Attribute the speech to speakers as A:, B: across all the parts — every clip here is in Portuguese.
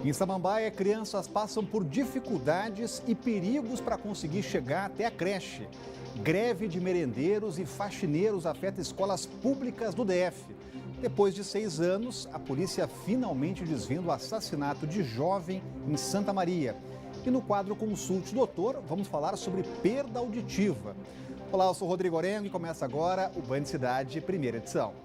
A: Em Samambaia, crianças passam por dificuldades e perigos para conseguir chegar até a creche. Greve de merendeiros e faxineiros afeta escolas públicas do DF. Depois de 6 anos, a polícia finalmente desvenda o assassinato de jovem em Santa Maria. E no quadro Consulte Doutor, vamos falar sobre perda auditiva. Olá, eu sou Rodrigo Orengo e começa agora o Band Cidade, primeira edição.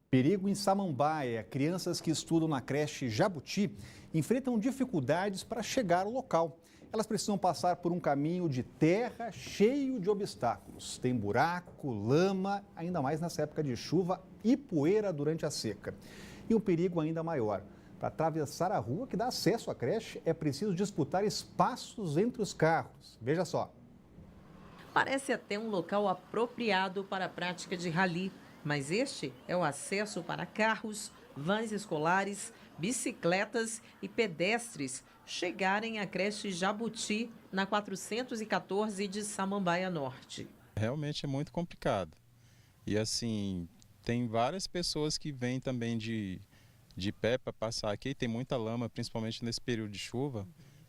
A: Perigo em Samambaia. Crianças que estudam na creche Jabuti enfrentam dificuldades para chegar ao local. Elas precisam passar por um caminho de terra cheio de obstáculos. Tem buraco, lama, ainda mais nessa época de chuva e poeira durante a seca. E um perigo ainda maior. Para atravessar a rua que dá acesso à creche, é preciso disputar espaços entre os carros. Veja só.
B: Parece até um local apropriado para a prática de rally. Mas este é o acesso para carros, vans escolares, bicicletas e pedestres chegarem à creche Jabuti, na 414 de Samambaia Norte.
C: Realmente é muito complicado. E assim, tem várias pessoas que vêm também de pé para passar aqui, tem muita lama, principalmente nesse período de chuva.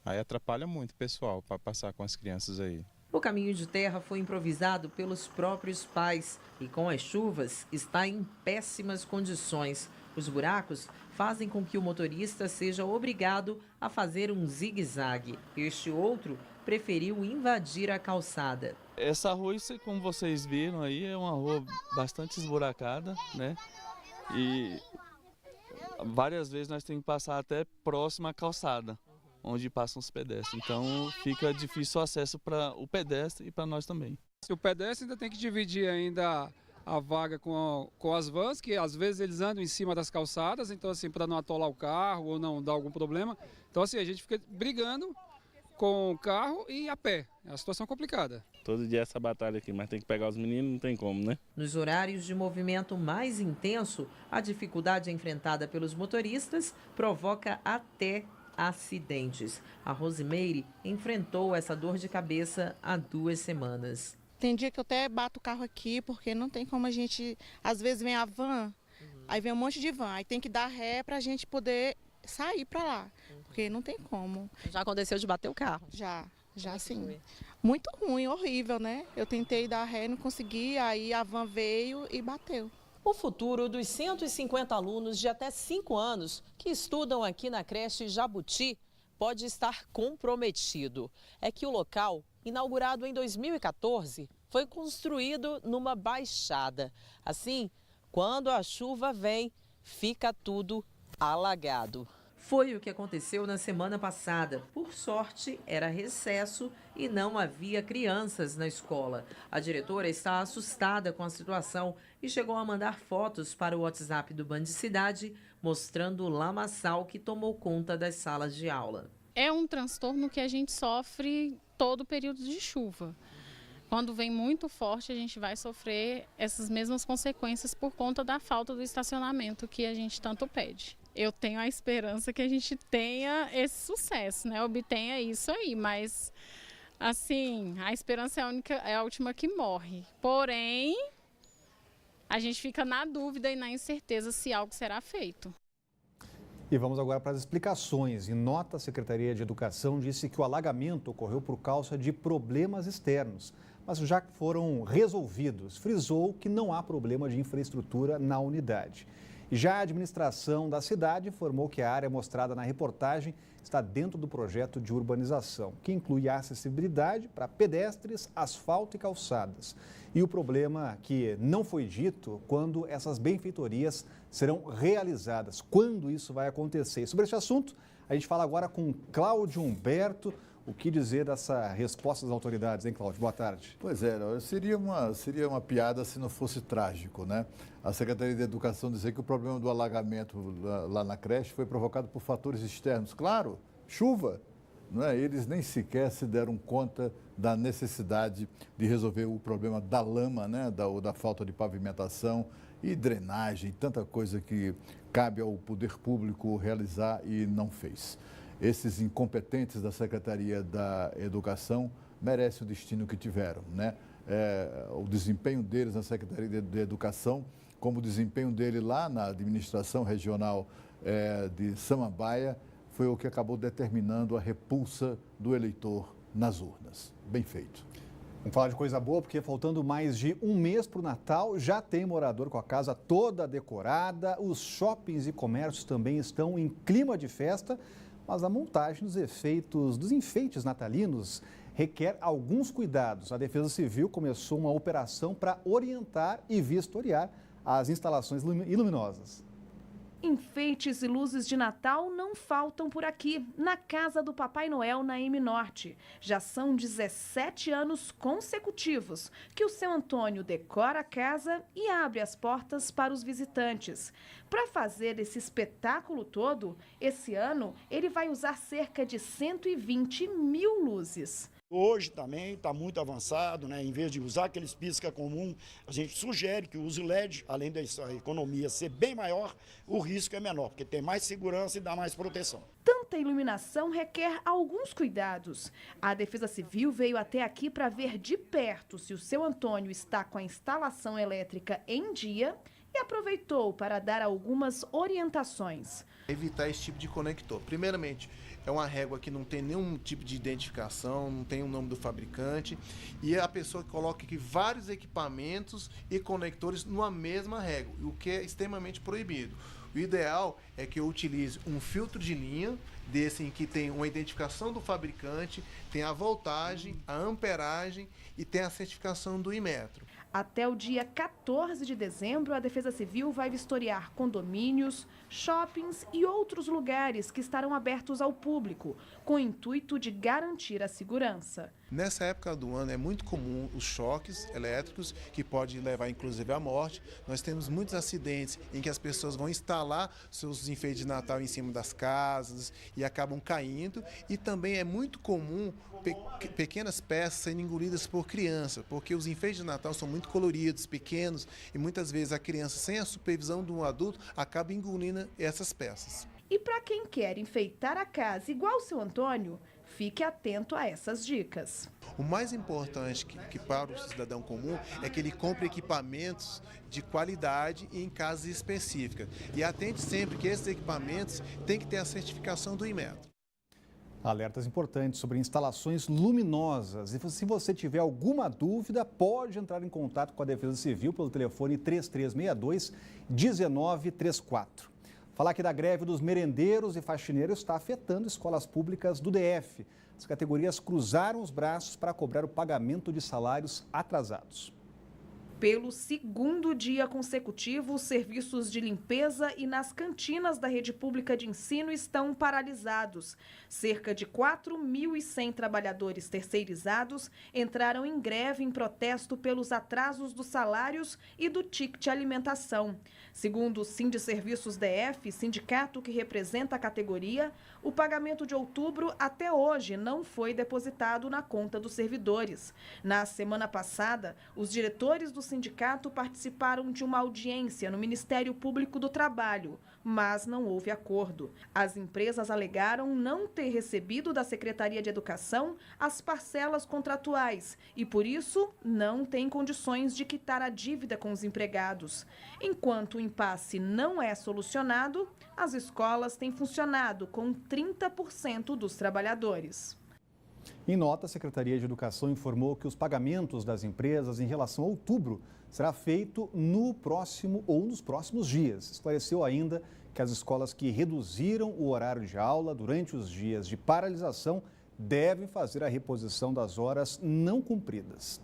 C: Aí atrapalha muito o pessoal para passar com as crianças aí.
B: O caminho de terra foi improvisado pelos próprios pais e, com as chuvas, está em péssimas condições. Os buracos fazem com que o motorista seja obrigado a fazer um zigue-zague. Este outro preferiu invadir a calçada.
D: Essa rua, como vocês viram aí, é uma rua bastante esburacada, né? E várias vezes nós temos que passar até próxima à calçada, onde passam os pedestres. Então fica difícil o acesso para o pedestre e para nós também.
E: O pedestre ainda tem que dividir ainda a vaga com as vans, que às vezes eles andam em cima das calçadas, então assim, para não atolar o carro ou não dar algum problema. Então assim, a gente fica brigando com o carro e a pé. É uma situação complicada.
F: Todo dia essa batalha aqui, mas tem que pegar os meninos, não tem como, né?
B: Nos horários de movimento mais intenso, a dificuldade enfrentada pelos motoristas provoca até acidentes. A Rosimeire enfrentou essa dor de cabeça há 2 semanas.
G: Tem dia que eu até bato o carro aqui, porque não tem como a gente... Às vezes vem a van, aí vem um monte de van, aí tem que dar ré pra gente poder sair pra lá, porque não tem como.
B: Já aconteceu de bater o carro?
G: Já sim. Muito ruim, horrível, né? Eu tentei dar ré, não consegui, aí a van veio e bateu.
B: O futuro dos 150 alunos de até 5 anos que estudam aqui na creche Jabuti pode estar comprometido. É que o local, inaugurado em 2014, foi construído numa baixada. Assim, quando a chuva vem, fica tudo alagado. Foi o que aconteceu na semana passada. Por sorte, era recesso e não havia crianças na escola. A diretora está assustada com a situação e chegou a mandar fotos para o WhatsApp do Band Cidade, mostrando o lamaçal que tomou conta das salas de aula.
H: É um transtorno que a gente sofre todo o período de chuva. Quando vem muito forte, a gente vai sofrer essas mesmas consequências por conta da falta do estacionamento que a gente tanto pede. Eu tenho a esperança que a gente tenha esse sucesso, né? Obtenha isso aí, mas assim, a esperança é a última que morre. Porém, a gente fica na dúvida e na incerteza se algo será feito.
A: E vamos agora para as explicações. Em nota, a Secretaria de Educação disse que o alagamento ocorreu por causa de problemas externos, mas já que foram resolvidos, frisou que não há problema de infraestrutura na unidade. E já a administração da cidade informou que a área mostrada na reportagem está dentro do projeto de urbanização, que inclui a acessibilidade para pedestres, asfalto e calçadas. E o problema que não foi dito quando essas benfeitorias serão realizadas, quando isso vai acontecer. E sobre esse assunto, a gente fala agora com Cláudio Humberto. O que dizer dessa resposta das autoridades, hein, Cláudio? Boa tarde.
I: Pois é, seria uma piada se não fosse trágico, né? A Secretaria de Educação dizer que o problema do alagamento lá na creche foi provocado por fatores externos. Claro, chuva, não é? Eles nem sequer se deram conta da necessidade de resolver o problema da lama, né? Da falta de pavimentação e drenagem, tanta coisa que cabe ao poder público realizar e não fez. Esses incompetentes da Secretaria da Educação merecem o destino que tiveram, né? o desempenho deles na Secretaria de Educação, como o desempenho dele lá na administração regional de Samambaia, foi o que acabou determinando a repulsa do eleitor nas urnas. Bem feito.
A: Vamos falar de coisa boa, porque faltando mais de um mês para o Natal, já tem morador com a casa toda decorada, os shoppings e comércios também estão em clima de festa, mas a montagem dos enfeites natalinos requer alguns cuidados. A Defesa Civil começou uma operação para orientar e vistoriar as instalações iluminosas.
J: Enfeites e luzes de Natal não faltam por aqui, na casa do Papai Noel na M-Norte. Já são 17 anos consecutivos que o seu Antônio decora a casa e abre as portas para os visitantes. Para fazer esse espetáculo todo, esse ano ele vai usar cerca de 120 mil luzes.
K: Hoje também está muito avançado, né? Em vez de usar aqueles pisca comum, a gente sugere que use LED, além da economia ser bem maior, o risco é menor, porque tem mais segurança e dá mais proteção.
J: Tanta iluminação requer alguns cuidados. A Defesa Civil veio até aqui para ver de perto se o seu Antônio está com a instalação elétrica em dia e aproveitou para dar algumas orientações.
L: Evitar esse tipo de conector. Primeiramente, é uma régua que não tem nenhum tipo de identificação, não tem o nome do fabricante, e é a pessoa que coloca aqui vários equipamentos e conectores numa mesma régua, o que é extremamente proibido. O ideal é que eu utilize um filtro de linha, desse em que tem uma identificação do fabricante, tem a voltagem, a amperagem e tem a certificação do Inmetro.
J: Até o dia 14 de dezembro, a Defesa Civil vai vistoriar condomínios, shoppings e outros lugares que estarão abertos ao público, com o intuito de garantir a segurança.
L: Nessa época do ano é muito comum os choques elétricos, que pode levar inclusive à morte. Nós temos muitos acidentes em que as pessoas vão instalar seus enfeites de Natal em cima das casas e acabam caindo. E também é muito comum pequenas peças serem engolidas por criança, porque os enfeites de Natal são muito coloridos, pequenos, e muitas vezes a criança, sem a supervisão de um adulto, acaba engolindo essas peças.
J: E para quem quer enfeitar a casa igual o seu Antônio, fique atento a essas dicas.
L: O mais importante que para o cidadão comum é que ele compre equipamentos de qualidade e em casas específicas. E atente sempre que esses equipamentos têm que ter a certificação do Inmetro.
A: Alertas importantes sobre instalações luminosas. E se você tiver alguma dúvida, pode entrar em contato com a Defesa Civil pelo telefone 3362-1934. Falar aqui da greve dos merendeiros e faxineiros está afetando escolas públicas do DF. As categorias cruzaram os braços para cobrar o pagamento de salários atrasados.
J: Pelo segundo dia consecutivo, os serviços de limpeza e nas cantinas da rede pública de ensino estão paralisados. Cerca de 4.100 trabalhadores terceirizados entraram em greve em protesto pelos atrasos dos salários e do ticket alimentação. Segundo o Sindiserviços DF, sindicato que representa a categoria, o pagamento de outubro até hoje não foi depositado na conta dos servidores. Na semana passada, os diretores do sindicato participaram de uma audiência no Ministério Público do Trabalho, mas não houve acordo. As empresas alegaram não ter recebido da Secretaria de Educação as parcelas contratuais e, por isso, não têm condições de quitar a dívida com os empregados. Enquanto o impasse não é solucionado, as escolas têm funcionado com 30% dos trabalhadores.
A: Em nota, a Secretaria de Educação informou que os pagamentos das empresas em relação a outubro será feito no próximo ou nos próximos dias. Esclareceu ainda que as escolas que reduziram o horário de aula durante os dias de paralisação devem fazer a reposição das horas não cumpridas.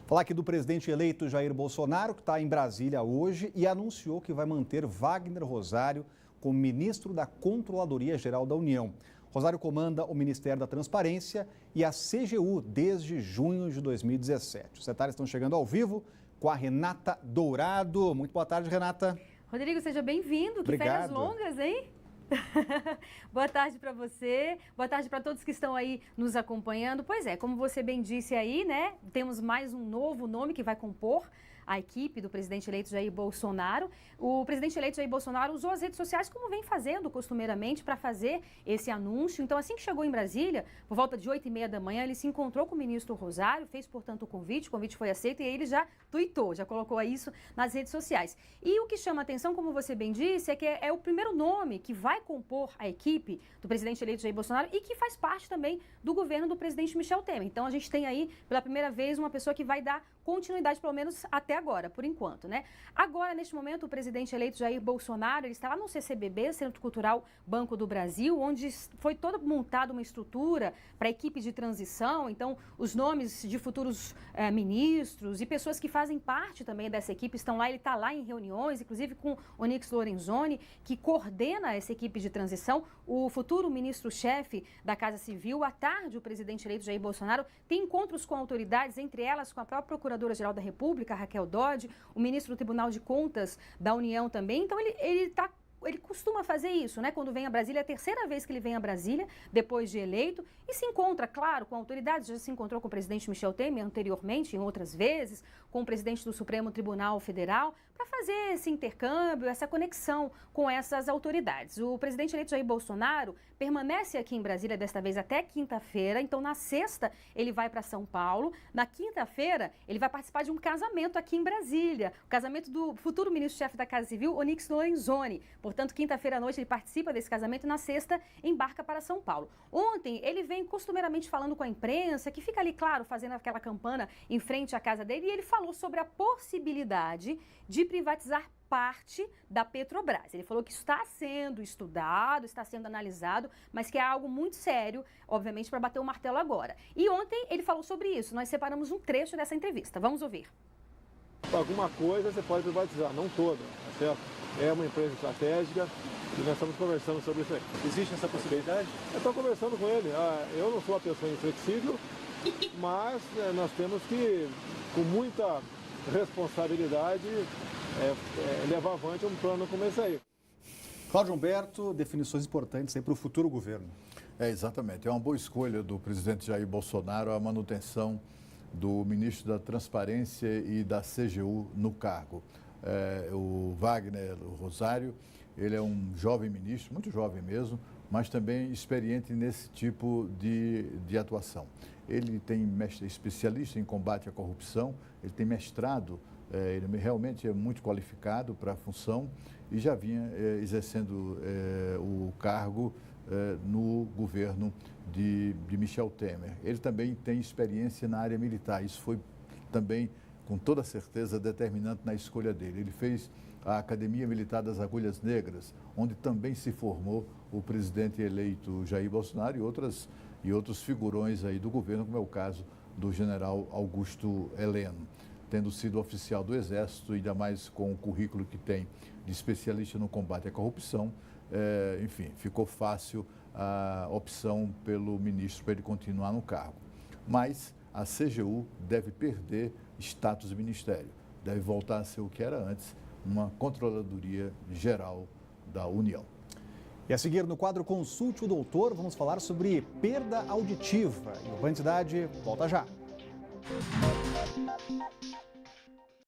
A: Falar aqui do presidente eleito Jair Bolsonaro, que está em Brasília hoje e anunciou que vai manter Wagner Rosário como ministro da Controladoria Geral da União. Rosário comanda o Ministério da Transparência e a CGU desde junho de 2017. Os detalhes estão chegando ao vivo com a Renata Dourado. Muito boa tarde, Renata.
M: Rodrigo, seja bem-vindo. Que férias longas, hein? Boa tarde para você, boa tarde para todos que estão aí nos acompanhando. Pois é, como você bem disse aí, né, temos mais um novo nome que vai compor a equipe do presidente eleito Jair Bolsonaro. O presidente eleito Jair Bolsonaro usou as redes sociais como vem fazendo costumeiramente para fazer esse anúncio. Então, assim que chegou em Brasília, por volta de 8h30 da manhã, ele se encontrou com o ministro Rosário, fez, portanto, o convite foi aceito e aí ele já tuitou, já colocou isso nas redes sociais. E o que chama a atenção, como você bem disse, é que é o primeiro nome que vai compor a equipe do presidente eleito Jair Bolsonaro e que faz parte também do governo do presidente Michel Temer. Então, a gente tem aí, pela primeira vez, uma pessoa que vai dar continuidade, pelo menos até agora, por enquanto, né? Agora, neste momento, o presidente eleito Jair Bolsonaro, ele está lá no CCBB, Centro Cultural Banco do Brasil, onde foi toda montada uma estrutura para a equipe de transição. Então, os nomes de futuros ministros e pessoas que fazem parte também dessa equipe estão lá. Ele está lá em reuniões, inclusive com Onyx Lorenzoni, que coordena essa equipe de transição. O futuro ministro-chefe da Casa Civil, à tarde, o presidente eleito Jair Bolsonaro tem encontros com autoridades, entre elas com a própria Procuradora-Geral da República, Raquel Dodge, o ministro do Tribunal de Contas da União também. Então, ele costuma fazer isso, né? Quando vem a Brasília, é a terceira vez que ele vem a Brasília, depois de eleito, e se encontra, claro, com autoridades. Já se encontrou com o presidente Michel Temer anteriormente, em outras vezes, com o presidente do Supremo Tribunal Federal, para fazer esse intercâmbio, essa conexão com essas autoridades. O presidente eleito Jair Bolsonaro permanece aqui em Brasília, desta vez até quinta-feira. Então, na sexta, ele vai para São Paulo. Na quinta-feira, ele vai participar de um casamento aqui em Brasília. O casamento do futuro ministro-chefe da Casa Civil, Onyx Lorenzoni. Portanto, quinta-feira à noite ele participa desse casamento e na sexta embarca para São Paulo. Ontem, ele vem costumeiramente falando com a imprensa, que fica ali, claro, fazendo aquela campana em frente à casa dele, e ele falou sobre a possibilidade de privatizar parte da Petrobras. Ele falou que está sendo estudado, está sendo analisado, mas que é algo muito sério, obviamente, para bater o martelo agora. E ontem ele falou sobre isso. Nós separamos um trecho dessa entrevista. Vamos ouvir.
N: Alguma coisa você pode privatizar, não toda, tá certo? É uma empresa estratégica e nós estamos conversando sobre isso aí.
O: Existe essa possibilidade?
N: Eu estou conversando com ele. Eu não sou uma pessoa inflexível, mas nós temos que, com muita responsabilidade, levar avante um plano como esse aí.
A: Cláudio Humberto, definições importantes aí para o futuro governo.
I: Exatamente. É uma boa escolha do presidente Jair Bolsonaro a manutenção do ministro da Transparência e da CGU no cargo. O Wagner Rosário, ele é um jovem ministro, muito jovem mesmo, mas também experiente nesse tipo de atuação. Ele tem especialista em combate à corrupção, ele tem mestrado, ele realmente é muito qualificado para a função e já vinha exercendo o cargo no governo de Michel Temer. Ele também tem experiência na área militar, isso foi também, com toda certeza, determinante na escolha dele. Ele fez a Academia Militar das Agulhas Negras, onde também se formou o presidente eleito Jair Bolsonaro e outros figurões aí do governo, como é o caso do general Augusto Heleno. Tendo sido oficial do Exército, ainda mais com o currículo que tem de especialista no combate à corrupção, enfim, ficou fácil a opção pelo ministro para ele continuar no cargo. Mas a CGU deve perder status de ministério, deve voltar a ser o que era antes, uma Controladoria Geral da União.
A: E a seguir, no quadro Consulte o Doutor, vamos falar sobre perda auditiva. E o Band Cidade volta já.